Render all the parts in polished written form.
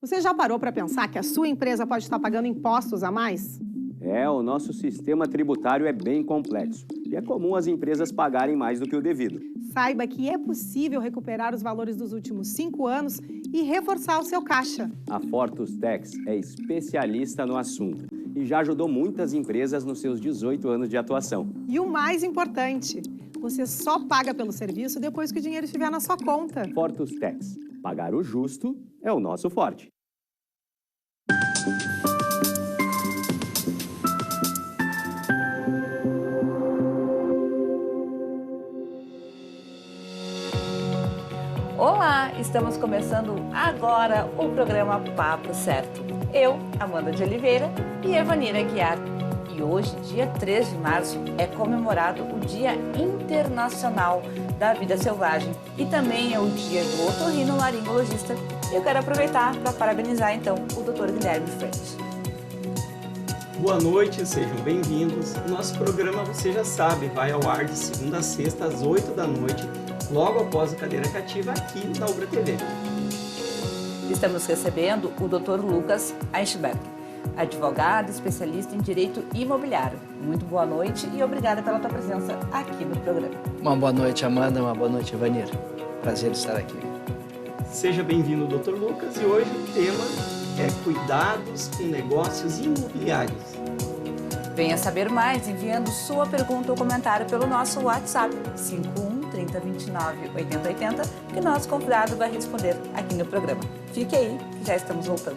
Você já parou para pensar que a sua empresa pode estar pagando impostos a mais? O nosso sistema tributário é bem complexo e é comum as empresas pagarem mais do que o devido. Saiba que é possível recuperar os valores dos últimos 5 anos e reforçar o seu caixa. A Fortus Tax é especialista no assunto e já ajudou muitas empresas nos seus 18 anos de atuação. E o mais importante, você só paga pelo serviço depois que o dinheiro estiver na sua conta. Fortus Tax. Pagar o justo é o nosso forte. Olá, estamos começando agora o programa Papo Certo. Eu, Amanda de Oliveira e Evanira Guiar. E hoje, dia 3 de março, é comemorado o Dia Internacional da Vida Selvagem e também é o dia do otorrinolaringologista. E eu quero aproveitar para parabenizar então o Dr. Guilherme Freixo. Boa noite, sejam bem-vindos. O nosso programa, você já sabe, vai ao ar de segunda a sexta às 8 da noite, logo após a Cadeira Cativa aqui na Ubra TV. Estamos recebendo o Dr. Lucas Eichberg, advogado especialista em direito imobiliário. Muito boa noite e obrigada pela tua presença aqui no programa. Uma boa noite, Amanda, uma boa noite, Evanir. Prazer estar aqui. Seja bem-vindo, Dr. Lucas, e hoje o tema é cuidados com negócios imobiliários. Venha saber mais enviando sua pergunta ou comentário pelo nosso WhatsApp 51 30 29 80 80, que nosso convidado vai responder aqui no programa. Fique aí, que já estamos voltando.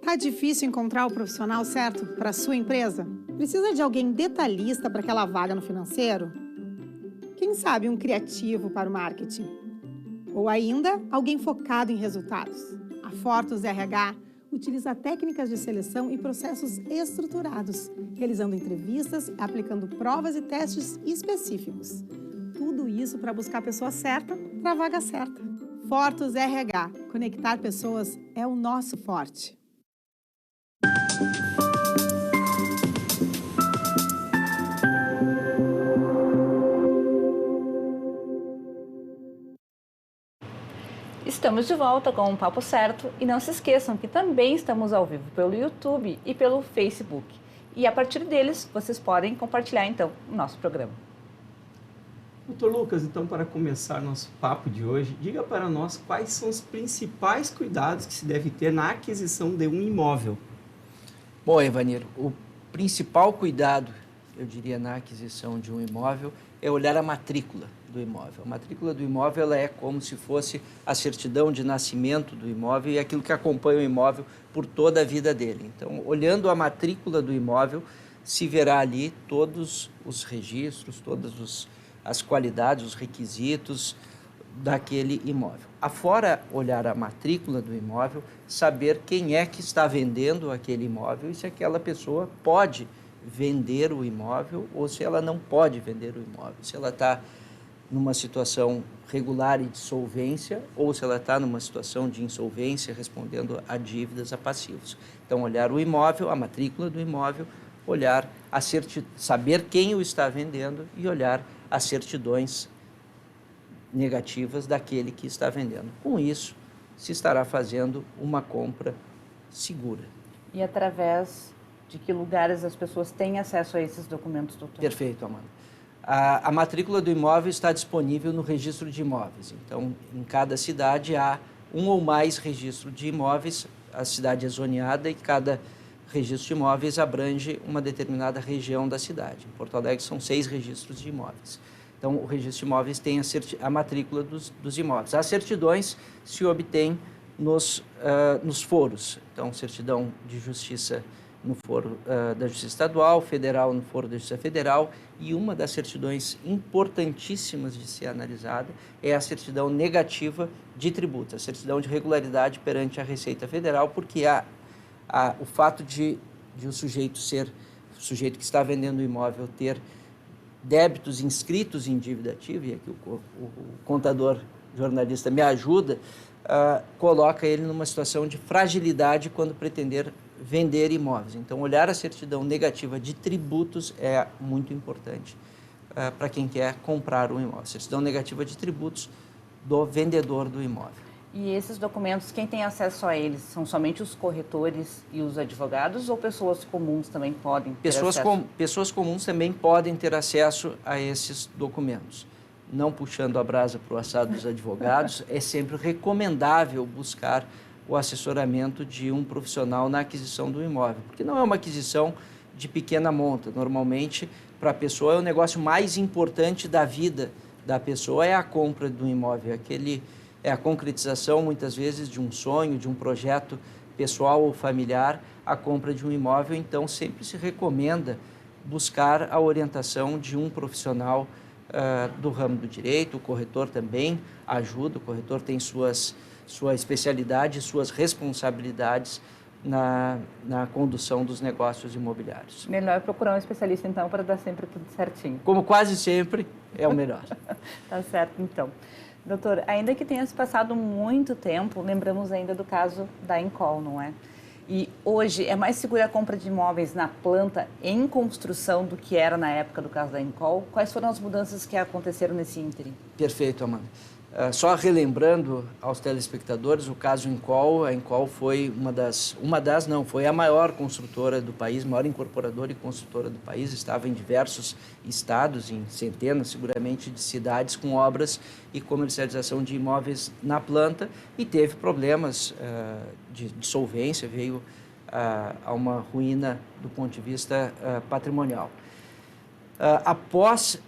Tá difícil encontrar o profissional certo para a sua empresa? Precisa de alguém detalhista para aquela vaga no financeiro? Quem sabe um criativo para o marketing? Ou ainda, alguém focado em resultados? A Fortus RH utiliza técnicas de seleção e processos estruturados, realizando entrevistas, aplicando provas e testes específicos. Tudo isso para buscar a pessoa certa para a vaga certa. Fortus RH. Conectar pessoas é o nosso forte. Estamos de volta com o Papo Certo e não se esqueçam que também estamos ao vivo pelo YouTube e pelo Facebook. E a partir deles, vocês podem compartilhar então o nosso programa. Dr. Lucas, então, para começar nosso papo de hoje, diga para nós quais são os principais cuidados que se deve ter na aquisição de um imóvel. Bom, Evanir, o principal cuidado, eu diria, na aquisição de um imóvel é olhar a matrícula do imóvel. A matrícula do imóvel ela é como se fosse a certidão de nascimento do imóvel e aquilo que acompanha o imóvel por toda a vida dele. Então, olhando a matrícula do imóvel, se verá ali todos os registros, todas as qualidades, os requisitos daquele imóvel. Afora olhar a matrícula do imóvel, saber quem é que está vendendo aquele imóvel e se aquela pessoa pode vender o imóvel ou se ela não pode vender o imóvel. Se ela está numa situação regular e de solvência ou se ela está numa situação de insolvência respondendo a dívidas, a passivos. Então, olhar o imóvel, a matrícula do imóvel, olhar saber quem o está vendendo e olhar as certidões negativas daquele que está vendendo. Com isso, se estará fazendo uma compra segura. E através de que lugares as pessoas têm acesso a esses documentos, doutor? Perfeito, Amanda. A matrícula do imóvel está disponível no registro de imóveis. Então, em cada cidade há um ou mais registros de imóveis. A cidade é zoneada e cada registro de imóveis abrange uma determinada região da cidade. Em Porto Alegre são 6 registros de imóveis. Então, o registro de imóveis tem a matrícula dos imóveis. As certidões se obtêm nos foros. Então, certidão de justiça no foro da Justiça Estadual, federal no foro da Justiça Federal, e uma das certidões importantíssimas de ser analisada é a certidão negativa de tributo, a certidão de regularidade perante a Receita Federal, porque o fato de o sujeito que está vendendo o imóvel ter débitos inscritos em dívida ativa, e aqui o contador jornalista me ajuda, coloca ele numa situação de fragilidade quando pretender vender imóveis. Então, olhar a certidão negativa de tributos é muito importante para quem quer comprar um imóvel. Certidão negativa de tributos do vendedor do imóvel. E esses documentos, quem tem acesso a eles? São somente os corretores e os advogados ou pessoas comuns também podem ter acesso? Pessoas comuns também podem ter acesso a esses documentos. Não puxando a brasa para o assado dos advogados, é sempre recomendável buscar o assessoramento de um profissional na aquisição do imóvel, porque não é uma aquisição de pequena monta. Normalmente, para a pessoa, é o negócio mais importante da vida da pessoa, é a compra do imóvel, é a concretização, muitas vezes, de um sonho, de um projeto pessoal ou familiar, a compra de um imóvel. Então, sempre se recomenda buscar a orientação de um profissional do ramo do direito. O corretor também ajuda, o corretor tem sua especialidade, suas responsabilidades na condução dos negócios imobiliários. Melhor procurar um especialista, então, para dar sempre tudo certinho. Como quase sempre, é o melhor. Tá certo, então. Doutor, ainda que tenha se passado muito tempo, lembramos ainda do caso da Encol, não é? E hoje é mais segura a compra de imóveis na planta em construção do que era na época do caso da Encol? Quais foram as mudanças que aconteceram nesse ínterim? Perfeito, Amanda. Só relembrando aos telespectadores, o caso Encol, a Encol foi foi a maior construtora do país, maior incorporadora e construtora do país, estava em diversos estados, em centenas seguramente de cidades, com obras e comercialização de imóveis na planta, e teve problemas de solvência, veio a uma ruína do ponto de vista patrimonial. Após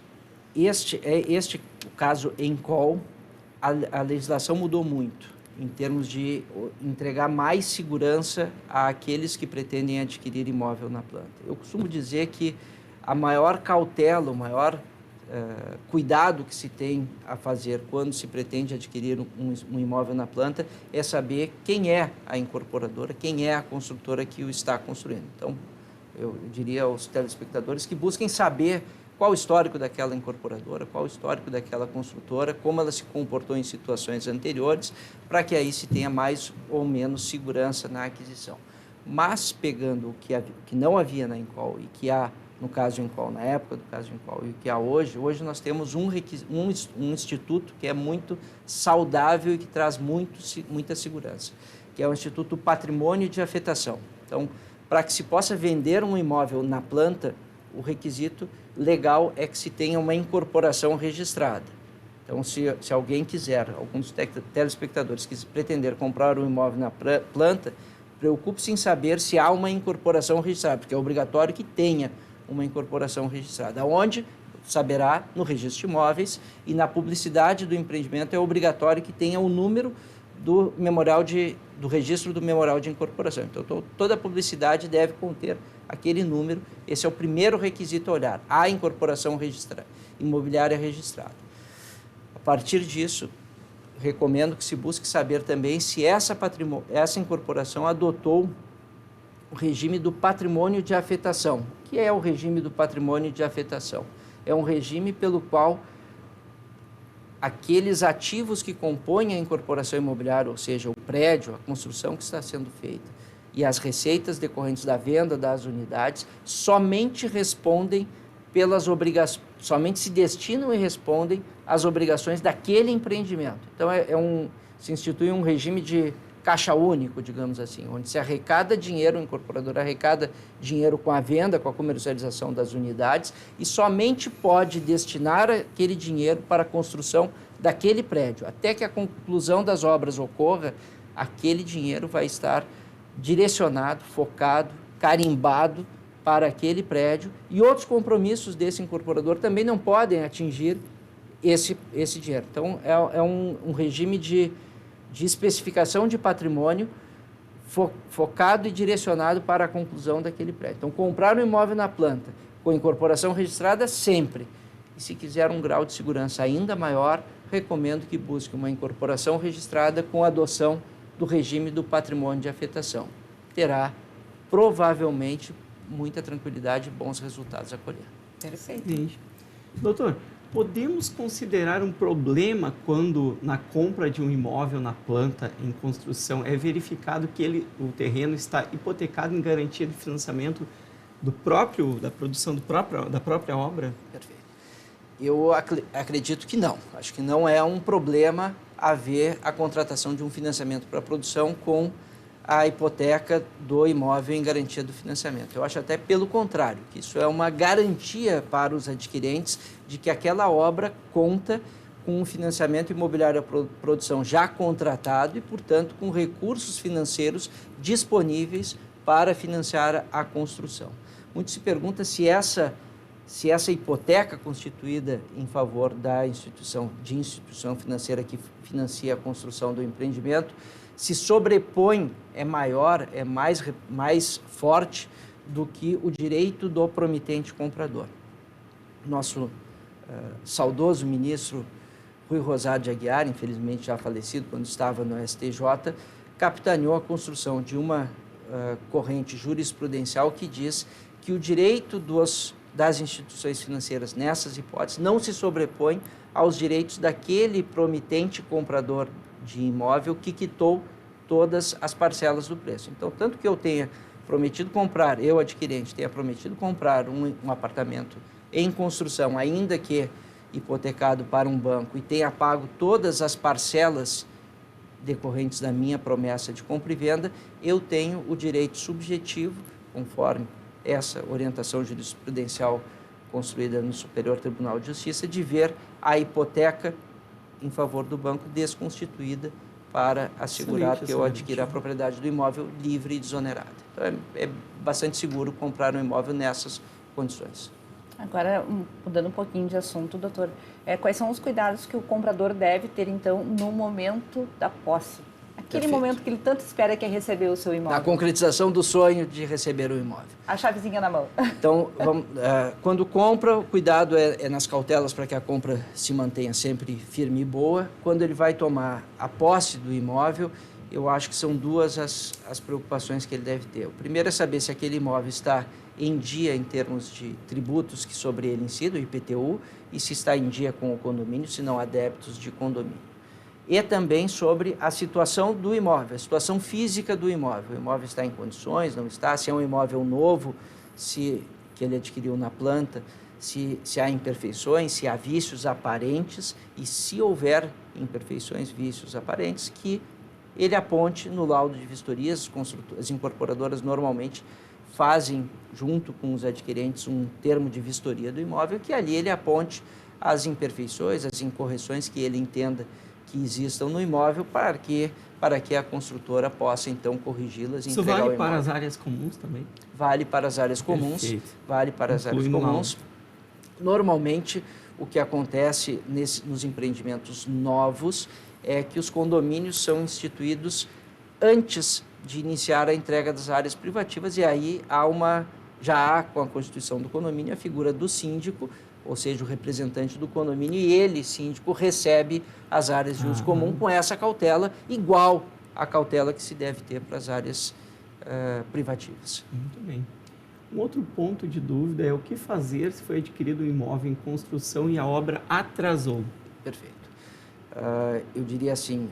este caso Encol, a legislação mudou muito em termos de entregar mais segurança àqueles que pretendem adquirir imóvel na planta. Eu costumo dizer que a maior cautela, o maior cuidado que se tem a fazer quando se pretende adquirir um imóvel na planta é saber quem é a incorporadora, quem é a construtora que o está construindo. Então, eu diria aos telespectadores que busquem saber qual o histórico daquela incorporadora, qual o histórico daquela construtora, como ela se comportou em situações anteriores, para que aí se tenha mais ou menos segurança na aquisição. Mas, pegando o que não havia na Encol e que há no caso Encol, na época do caso Encol, e o que há hoje nós temos um instituto que é muito saudável e que traz muita segurança, que é o Instituto Patrimônio de Afetação. Então, para que se possa vender um imóvel na planta, o requisito legal é que se tenha uma incorporação registrada. Então, se alguém quiser, alguns telespectadores que pretender comprar um imóvel na planta, preocupe-se em saber se há uma incorporação registrada, porque é obrigatório que tenha uma incorporação registrada, onde saberá no registro de imóveis e na publicidade do empreendimento é obrigatório que tenha o número do registro do memorial de incorporação. Então, toda a publicidade deve conter aquele número. Esse é o primeiro requisito a olhar, a incorporação imobiliária registrada. A partir disso, recomendo que se busque saber também se essa incorporação adotou o regime do patrimônio de afetação. O que é o regime do patrimônio de afetação? É um regime pelo qual aqueles ativos que compõem a incorporação imobiliária, ou seja, o prédio, a construção que está sendo feita, e as receitas decorrentes da venda das unidades, somente se destinam e respondem às obrigações daquele empreendimento. Então, se institui um regime de caixa único, digamos assim, onde se arrecada dinheiro, o incorporador arrecada dinheiro com a venda, com a comercialização das unidades e somente pode destinar aquele dinheiro para a construção daquele prédio. Até que a conclusão das obras ocorra, aquele dinheiro vai estar direcionado, focado, carimbado para aquele prédio e outros compromissos desse incorporador também não podem atingir esse dinheiro. Então, é um regime de especificação de patrimônio focado e direcionado para a conclusão daquele prédio. Então, comprar um imóvel na planta com incorporação registrada sempre. E se quiser um grau de segurança ainda maior, recomendo que busque uma incorporação registrada com adoção do regime do patrimônio de afetação. Terá, provavelmente, muita tranquilidade e bons resultados a colher. Perfeito. Doutor, podemos considerar um problema quando na compra de um imóvel na planta em construção é verificado que o terreno está hipotecado em garantia de financiamento da produção da própria obra? Perfeito. Eu acredito que não. Acho que não é um problema haver a contratação de um financiamento para a produção com a hipoteca do imóvel em garantia do financiamento. Eu acho até pelo contrário, que isso é uma garantia para os adquirentes de que aquela obra conta com um financiamento imobiliário à produção já contratado e, portanto, com recursos financeiros disponíveis para financiar a construção. Muito se pergunta se essa hipoteca constituída em favor da instituição financeira que financia a construção do empreendimento se sobrepõe, é maior, é mais forte do que o direito do promitente comprador. Nosso saudoso ministro Rui Rosário de Aguiar, infelizmente já falecido quando estava no STJ, capitaneou a construção de uma corrente jurisprudencial que diz que o direito das instituições financeiras nessas hipóteses não se sobrepõe aos direitos daquele promitente comprador de imóvel que quitou todas as parcelas do preço. Então, tanto que eu tenha prometido comprar, eu adquirente tenha prometido comprar um apartamento em construção, ainda que hipotecado para um banco, e tenha pago todas as parcelas decorrentes da minha promessa de compra e venda, eu tenho o direito subjetivo, conforme essa orientação jurisprudencial construída no Superior Tribunal de Justiça, de ver a hipoteca em favor do banco desconstituída para assegurar que eu adquira a propriedade do imóvel livre e desonerada. Então, é bastante seguro comprar um imóvel nessas condições. Agora, mudando um pouquinho de assunto, doutor, quais são os cuidados que o comprador deve ter, então, no momento da posse? Aquele momento que ele tanto espera, que é receber o seu imóvel. Na concretização do sonho de receber o imóvel. A chavezinha na mão. Então, quando compra, o cuidado é nas cautelas para que a compra se mantenha sempre firme e boa. Quando ele vai tomar a posse do imóvel, eu acho que são duas as preocupações que ele deve ter. O primeiro é saber se aquele imóvel está em dia em termos de tributos que sobre ele incidem, o IPTU, e se está em dia com o condomínio, se não há débitos de condomínio. E também sobre a situação do imóvel, a situação física do imóvel. O imóvel está em condições, não está? Se é um imóvel novo, que ele adquiriu na planta, se há imperfeições, se há vícios aparentes, e se houver imperfeições, vícios aparentes, que ele aponte no laudo de vistoria. As incorporadoras normalmente fazem, junto com os adquirentes, um termo de vistoria do imóvel, que ali ele aponte as imperfeições, as incorreções que ele entenda que existam no imóvel para que a construtora possa, então, corrigi-las e entregar o imóvel. Isso vale para as áreas comuns também? Vale para as áreas comuns. Perfeito. Vale para as áreas comuns. Normalmente, o que acontece nos empreendimentos novos é que os condomínios são instituídos antes de iniciar a entrega das áreas privativas, e aí já há, com a constituição do condomínio, a figura do síndico, ou seja, o representante do condomínio, e ele, síndico, recebe as áreas de uso comum com essa cautela, igual à cautela que se deve ter para as áreas privativas. Muito bem. Um outro ponto de dúvida é o que fazer se foi adquirido um imóvel em construção e a obra atrasou? Perfeito. Eu diria assim,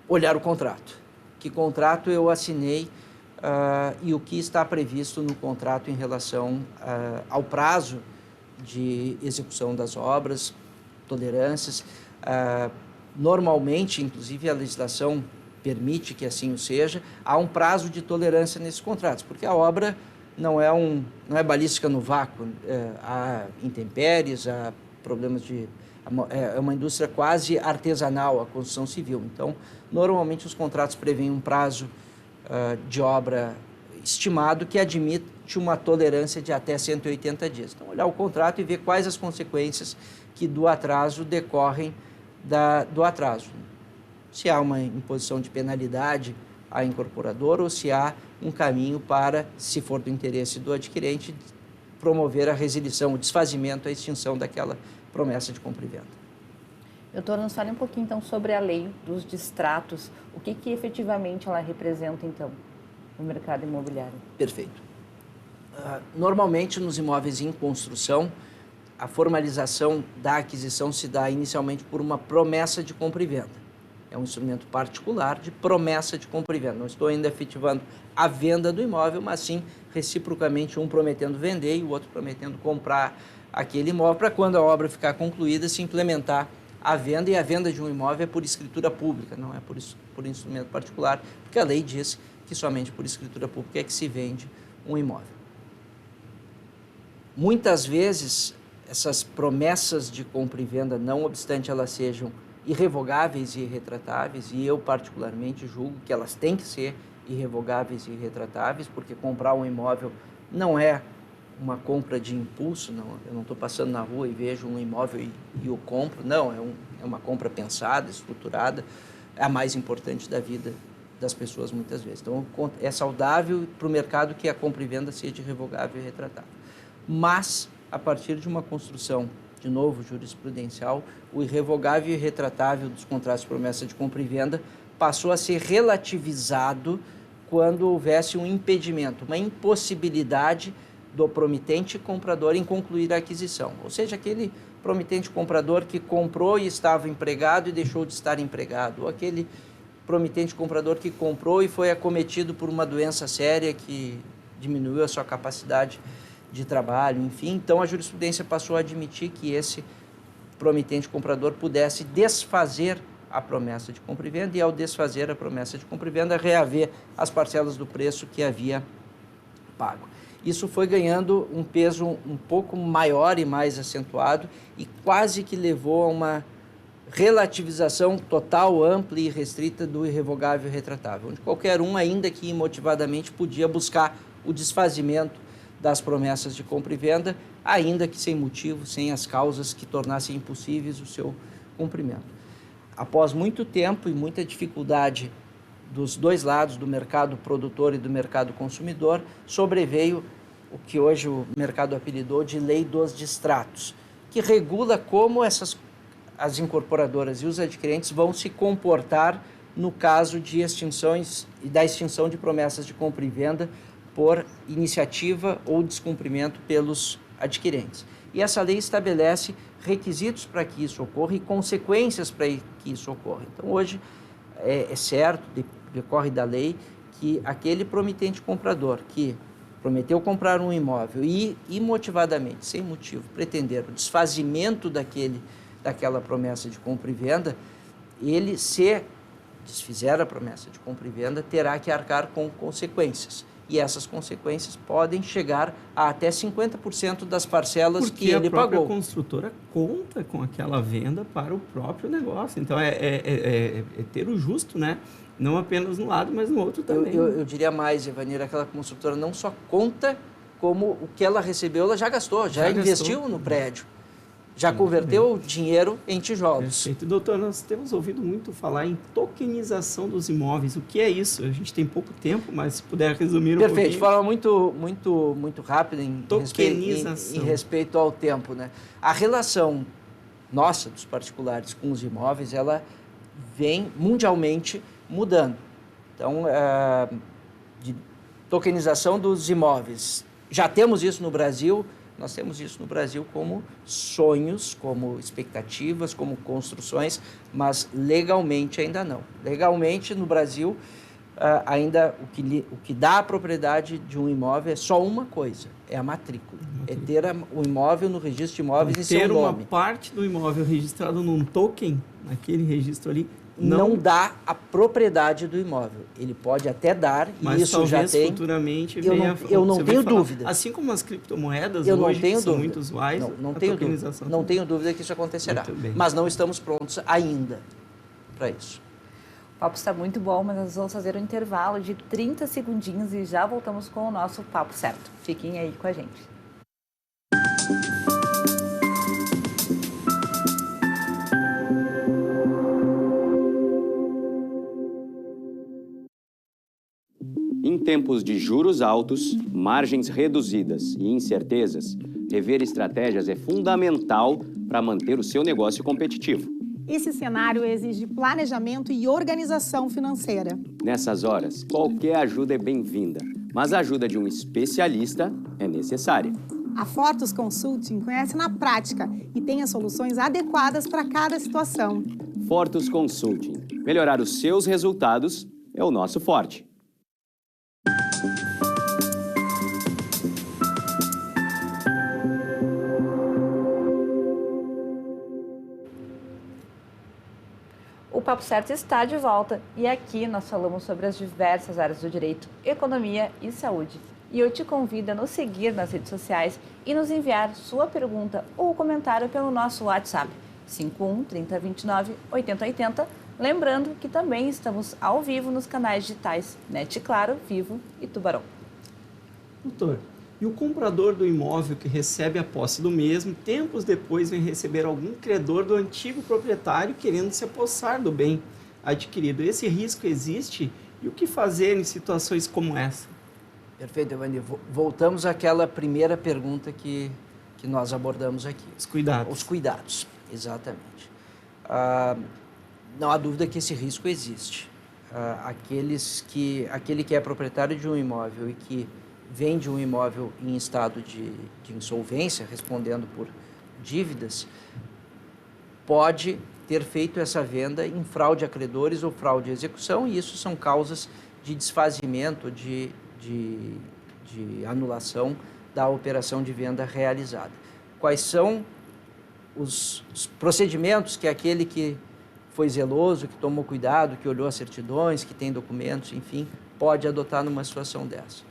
olhar o contrato. Que contrato eu assinei e o que está previsto no contrato em relação ao prazo de execução das obras, tolerâncias. Normalmente, inclusive, a legislação permite que assim o seja, há um prazo de tolerância nesses contratos, porque a obra não é balística no vácuo, há intempéries, há problemas é uma indústria quase artesanal, a construção civil. Então, normalmente os contratos prevêem um prazo de obra estimado que admite uma tolerância de até 180 dias. Então, olhar o contrato e ver quais as consequências que do atraso decorrem do atraso. Se há uma imposição de penalidade à incorporadora ou se há um caminho para, se for do interesse do adquirente, promover a resilição, o desfazimento, a extinção daquela promessa de compra e venda. Doutor, nos fale um pouquinho, então, sobre a lei dos distratos. O que efetivamente ela representa, então, no mercado imobiliário? Perfeito. Normalmente, nos imóveis em construção, a formalização da aquisição se dá inicialmente por uma promessa de compra e venda. É um instrumento particular de promessa de compra e venda. Não estou ainda efetivando a venda do imóvel, mas sim reciprocamente um prometendo vender e o outro prometendo comprar aquele imóvel para quando a obra ficar concluída se implementar a venda. E a venda de um imóvel é por escritura pública, não é por instrumento particular, porque a lei diz que somente por escritura pública é que se vende um imóvel. Muitas vezes, essas promessas de compra e venda, não obstante elas sejam irrevogáveis e irretratáveis, e eu particularmente julgo que elas têm que ser irrevogáveis e irretratáveis, porque comprar um imóvel não é uma compra de impulso, não, eu não estou passando na rua e vejo um imóvel e o compro, não, é uma compra pensada, estruturada, é a mais importante da vida das pessoas muitas vezes. Então, é saudável para o mercado que a compra e venda seja irrevogável e irretratável. Mas, a partir de uma construção, de novo, jurisprudencial, o irrevogável e irretratável dos contratos de promessa de compra e venda passou a ser relativizado quando houvesse um impedimento, uma impossibilidade do promitente comprador em concluir a aquisição. Ou seja, aquele promitente comprador que comprou e estava empregado e deixou de estar empregado, ou aquele promitente comprador que comprou e foi acometido por uma doença séria que diminuiu a sua capacidade de trabalho, enfim. Então, a jurisprudência passou a admitir que esse promitente comprador pudesse desfazer a promessa de compra e venda e, ao desfazer a promessa de compra e venda, reaver as parcelas do preço que havia pago. Isso foi ganhando um peso um pouco maior e mais acentuado e quase que levou a uma relativização total, ampla e restrita do irrevogável e retratável, onde qualquer um, ainda que imotivadamente, podia buscar o desfazimento das promessas de compra e venda, ainda que sem motivo, sem as causas que tornassem impossíveis o seu cumprimento. Após muito tempo e muita dificuldade dos dois lados, do mercado produtor e do mercado consumidor, sobreveio o que hoje o mercado apelidou de Lei dos Distratos, que regula como as incorporadoras e os adquirentes vão se comportar no caso de extinções e da extinção de promessas de compra e venda por iniciativa ou descumprimento pelos adquirentes. E essa lei estabelece requisitos para que isso ocorra e consequências para que isso ocorra. Então, hoje, é certo, decorre da lei, que aquele promitente comprador que prometeu comprar um imóvel e, imotivadamente, sem motivo, pretender o desfazimento daquela promessa de compra e venda, ele, se desfizer a promessa de compra e venda, terá que arcar com consequências. E essas consequências podem chegar a até 50% das parcelas que ele pagou. Porque a própria construtora conta com aquela venda para o próprio negócio. Então, é ter o justo, né? Não apenas no lado, mas no outro também. Eu diria mais, Evanir, aquela construtora não só conta, como o que ela recebeu, ela já gastou, já investiu no prédio. Já converteu o dinheiro em tijolos. Perfeito. Doutor, nós temos ouvido muito falar em tokenização dos imóveis. O que é isso? A gente tem pouco tempo, mas se puder resumir um pouquinho. Perfeito. De forma muito rápida em respeito ao tempo, né? A relação nossa, dos particulares, com os imóveis, ela vem mundialmente mudando. Então, de tokenização dos imóveis. Já temos isso no Brasil. Nós temos isso no Brasil como sonhos, como expectativas, como construções, mas legalmente ainda não. Legalmente, no Brasil, ainda o que dá a propriedade de um imóvel é só uma coisa, é a matrícula. É ter o imóvel no registro de imóveis em seu nome. Ter uma parte do imóvel registrado num token, naquele registro ali, não dá a propriedade do imóvel. Ele pode até dar, mas e isso já tem. Futuramente eu não tenho dúvida. Assim como as criptomoedas hoje que são muito usuais, não tenho dúvida que isso acontecerá. Mas não estamos prontos ainda para isso. O papo está muito bom, mas nós vamos fazer um intervalo de 30 segundinhos e já voltamos com o nosso Papo Certo. Fiquem aí com a gente. Em tempos de juros altos, margens reduzidas e incertezas, rever estratégias é fundamental para manter o seu negócio competitivo. Esse cenário exige planejamento e organização financeira. Nessas horas, qualquer ajuda é bem-vinda, mas a ajuda de um especialista é necessária. A Fortus Consulting conhece na prática e tem as soluções adequadas para cada situação. Fortus Consulting. Melhorar os seus resultados é o nosso forte. O Papo Certo está de volta e aqui nós falamos sobre as diversas áreas do direito, economia e saúde. E eu te convido a nos seguir nas redes sociais e nos enviar sua pergunta ou comentário pelo nosso WhatsApp 51 30 29 80 80. Lembrando que também estamos ao vivo nos canais digitais NET Claro, Vivo e Tubarão. Doutor, e o comprador do imóvel que recebe a posse do mesmo, tempos depois vem receber algum credor do antigo proprietário querendo se apossar do bem adquirido. Esse risco existe e o que fazer em situações como essa? Perfeito, Evandro. Voltamos àquela primeira pergunta que nós abordamos aqui. Os cuidados. Os cuidados, exatamente. Não há dúvida que esse risco existe. Aquele que é proprietário de um imóvel e que vende um imóvel em estado de insolvência, respondendo por dívidas, pode ter feito essa venda em fraude a credores ou fraude à execução, e isso são causas de desfazimento, de anulação da operação de venda realizada. Quais são os procedimentos que aquele que foi zeloso, que tomou cuidado, que olhou as certidões, que tem documentos, enfim, pode adotar numa situação dessa?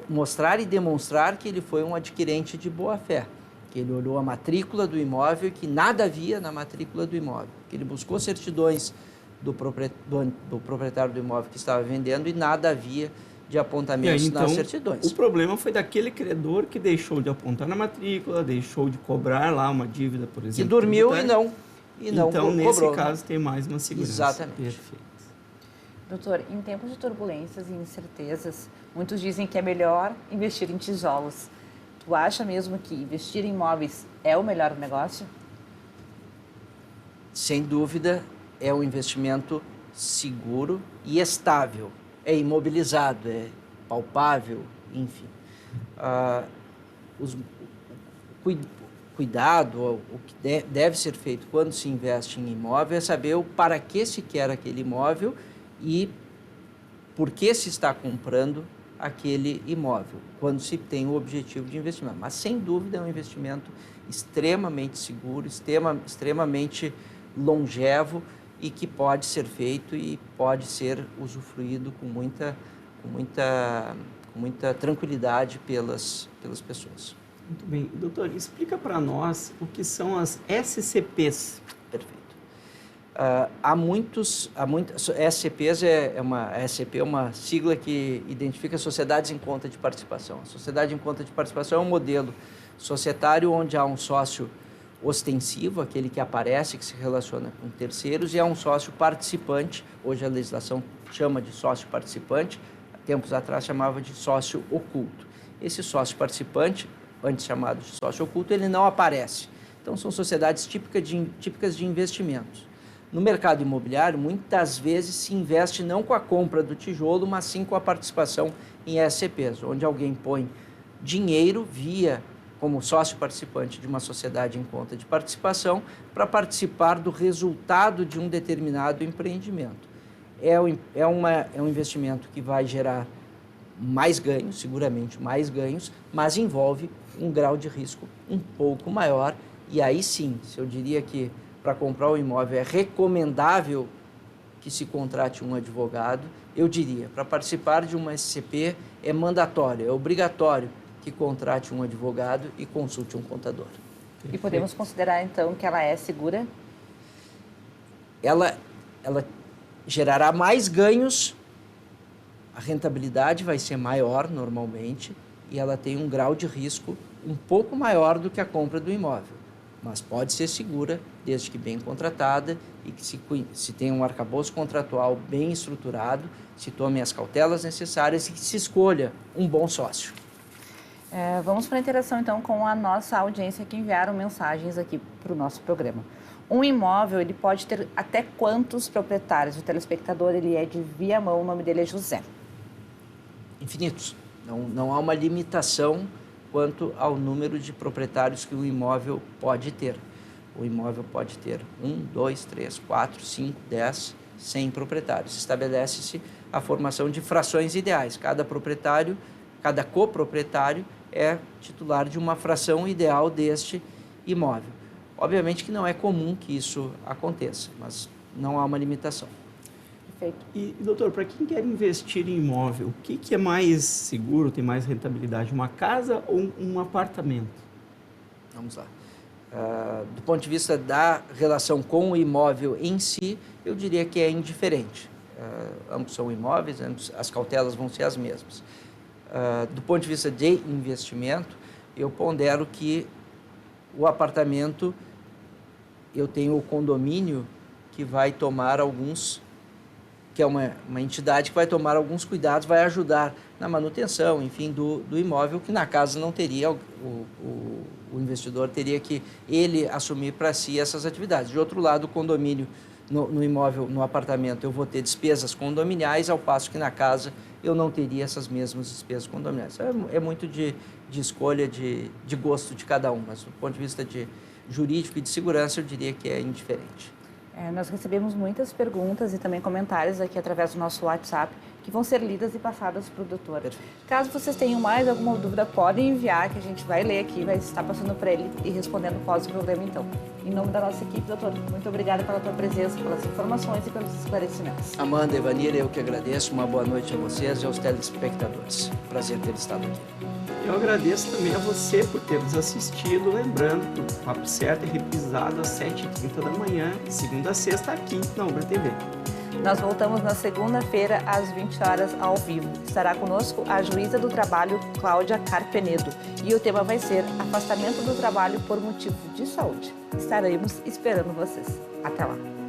Mostrar e demonstrar que ele foi um adquirente de boa-fé, que ele olhou a matrícula do imóvel e que nada havia na matrícula do imóvel, que ele buscou certidões do proprietário do imóvel que estava vendendo e nada havia de apontamentos nas certidões. O problema foi daquele credor que deixou de apontar na matrícula, deixou de cobrar lá uma dívida, por exemplo. Que dormiu e não então, cobrou. Nesse caso, tem mais uma segurança. Exatamente. Perfeito. Doutor, em tempos de turbulências e incertezas, muitos dizem que é melhor investir em tijolos. Tu acha mesmo que investir em imóveis é o melhor negócio? Sem dúvida, é um investimento seguro e estável. É imobilizado, é palpável, enfim. Cuidado, o que deve ser feito quando se investe em imóvel é saber o para que se quer aquele imóvel e por que se está comprando aquele imóvel, quando se tem o objetivo de investimento. Mas, sem dúvida, é um investimento extremamente seguro, extremamente longevo e que pode ser feito e pode ser usufruído com muita tranquilidade pelas pessoas. Muito bem. Doutor, explica para nós o que são as SCPs. Perfeito. SCPs a SCP é uma sigla que identifica sociedades em conta de participação. A sociedade em conta de participação é um modelo societário onde há um sócio ostensivo, aquele que aparece, que se relaciona com terceiros, e há um sócio participante. Hoje a legislação chama de sócio participante, tempos atrás chamava de sócio oculto. Esse sócio participante, antes chamado de sócio oculto, ele não aparece. Então, são sociedades típicas de investimentos. No mercado imobiliário, muitas vezes se investe não com a compra do tijolo, mas sim com a participação em SCPs, onde alguém põe dinheiro como sócio participante de uma sociedade em conta de participação para participar do resultado de um determinado empreendimento. É um investimento que vai gerar mais ganhos, seguramente mais ganhos, mas envolve um grau de risco um pouco maior. E aí sim, se eu diria que para comprar um imóvel é recomendável que se contrate um advogado, eu diria, para participar de uma SCP é mandatório, é obrigatório que contrate um advogado e consulte um contador. E podemos considerar, então, que ela é segura? Ela gerará mais ganhos, a rentabilidade vai ser maior normalmente e ela tem um grau de risco um pouco maior do que a compra do imóvel, mas pode ser segura desde que bem contratada e que se tenha um arcabouço contratual bem estruturado, se tome as cautelas necessárias e que se escolha um bom sócio. Vamos para a interação, então, com a nossa audiência que enviaram mensagens aqui para o nosso programa. Um imóvel, ele pode ter até quantos proprietários? O telespectador, ele é de Viamão, o nome dele é José. Infinitos. Não há uma limitação quanto ao número de proprietários que o imóvel pode ter. O imóvel pode ter 1, 2, 3, 4, 5, 10, 100 proprietários. Estabelece-se a formação de frações ideais. Cada coproprietário é titular de uma fração ideal deste imóvel. Obviamente que não é comum que isso aconteça, mas não há uma limitação. Perfeito. E, doutor, para quem quer investir em imóvel, o que é mais seguro, tem mais rentabilidade, uma casa ou um apartamento? Vamos lá. Do ponto de vista da relação com o imóvel em si, eu diria que é indiferente. Ambos são imóveis, as cautelas vão ser as mesmas. Do ponto de vista de investimento, eu pondero que o apartamento, eu tenho o condomínio que vai tomar alguns, que é uma entidade que vai tomar alguns cuidados, vai ajudar na manutenção, enfim, do imóvel, que na casa não teria, o investidor teria que ele assumir para si essas atividades. De outro lado, o condomínio, no imóvel, no apartamento, eu vou ter despesas condominiais, ao passo que na casa eu não teria essas mesmas despesas condominiais. É muito de escolha, de gosto de cada um, mas do ponto de vista de jurídico e de segurança, eu diria que é indiferente. Nós recebemos muitas perguntas e também comentários aqui através do nosso WhatsApp que vão ser lidas e passadas para o doutor. Caso vocês tenham mais alguma dúvida, podem enviar, que a gente vai ler aqui, vai estar passando para ele e respondendo após o programa, então. Em nome da nossa equipe, doutor, muito obrigada pela tua presença, pelas informações e pelos esclarecimentos. Amanda, Evanira, eu que agradeço. Uma boa noite a vocês e aos telespectadores. Prazer ter estado aqui. Eu agradeço também a você por ter nos assistido, lembrando que o Papo Certo é reprisado às 7h30 da manhã, de segunda a sexta, aqui na Ubra TV. Nós voltamos na segunda-feira, às 20 horas, ao vivo. Estará conosco a juíza do trabalho, Cláudia Carpenedo. E o tema vai ser afastamento do trabalho por motivo de saúde. Estaremos esperando vocês. Até lá!